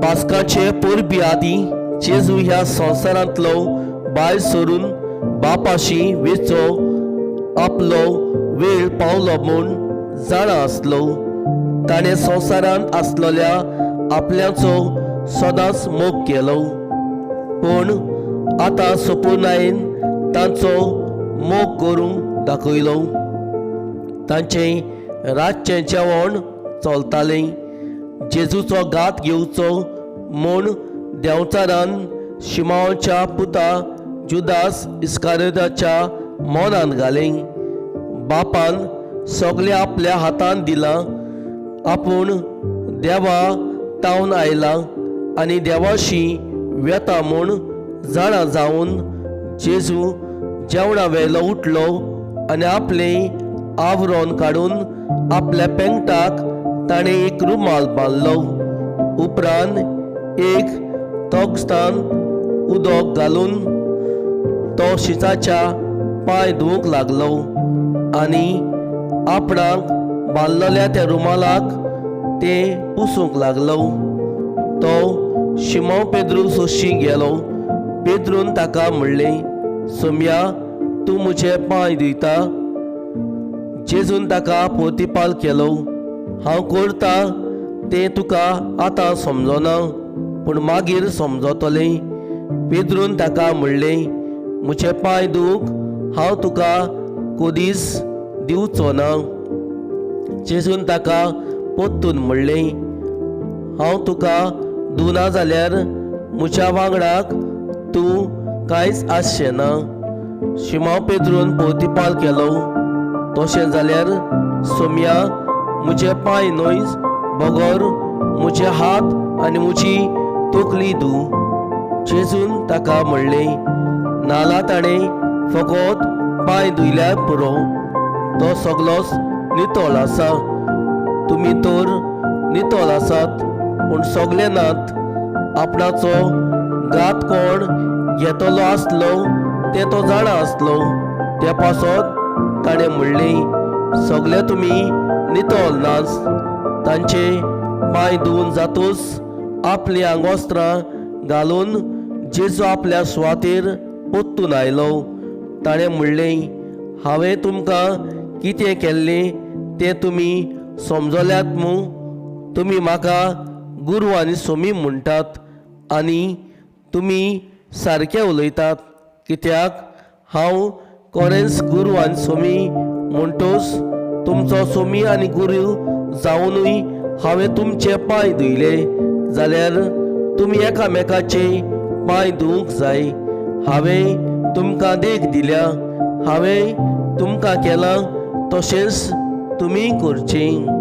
पास्काचे परबी आदीं जेजू ह्या संवसारांतलो भायर सरून बापाशी वेचो आपलो वेळ पावलो म्हूण जाणा आसलो. ताणें संवसारांत आसलेल्या आपल्याचो सदांच मोग केलो, पूण आतां सोपून आयन तांचो मोग करूंक दाखयलो. तांचें रातचें जेवण चलतालें. जेजूचो घात घेवचो म्हूण देंवचारान शिमोनाच्या पुता जुदास इस्कारियोताच्या मनांत घालें. बापान सगळें आपल्या हातांत दिलां. आपूण देवा तावन आयला आनी देवाशी वेता म्हूण जाणा जावन जेजू जेवणा वेलो उठलो आनी आपलें आवरण काडून आपल्या पेंगटाक ताणें एक रुमाल बांदलो. उपरांत एक तोगस्तान उदक घालून तो शिचाच्या पांय धुवंक लागलो आनी आपणाक बांदलेल्या त्या रुमालाक तें पुसूंक लागलो. तो शिमोन पेद्रू सोशी गेलो. पेद्रून ताका म्हणलें, सोम्या, तूं म्हजे पांय धुयता? जेजून ताका पोतिपाल केलो. हांव करता तें तुका आतां समजना, पूण मागीर समजतलें. पेद्रून ताका म्हणलें, म्हजे पांय धुवंक हांव तुका कधीच दिवचो ना. जेजून ताका पोत्तून म्हणलें, हांव तुका धुना जाल्यार म्हज्या वांगडाक तूं कांयच आसचें ना. शिमोन पेद्रून पोतिपाल केलो. तशें जाल्यार सोम्या, म्हजे पांय न्हय बगर म्हजे हात आनी म्हजी तोकली धू. जेजून ताका म्हणलें, नाला ताणें फकत पांय धुयल्यार पुरो, तो सगलोच नितळ आसा. तुमी तर नितळ आसात पूण सगळे नात. आपणाचो घात कोण घेतलो आसलो तें तो जाणा आसलो. त्या पासत ताणें म्हणलें, सगळे तुमी नितळ नाच. तांचे पांय धुवन जातूच आपलीं आंगवस्त्रां घालून जेजू आपल्या सुवातेर पोत्तून आयलो. ताणें म्हणलें, हांवें तुमकां कितें केल्लें तें तुमी समजल्यात मूं? तुमी म्हाका गुरू आनी सोमी म्हणटात आनी तुमी सारकें उलयतात, कित्याक हांव खरेंच गुरू आनी सोमी म्हणटोच तुमचो सोमी आनी गुरू जावनूय हांवें तुमचे पांय धुयले जाल्यार तुमी एकामेकाचे पांय धुवंक जाय. हांवें तुमकां देख दिल्या. हांवें तुमकां केलां तशेंच तुमी करचें.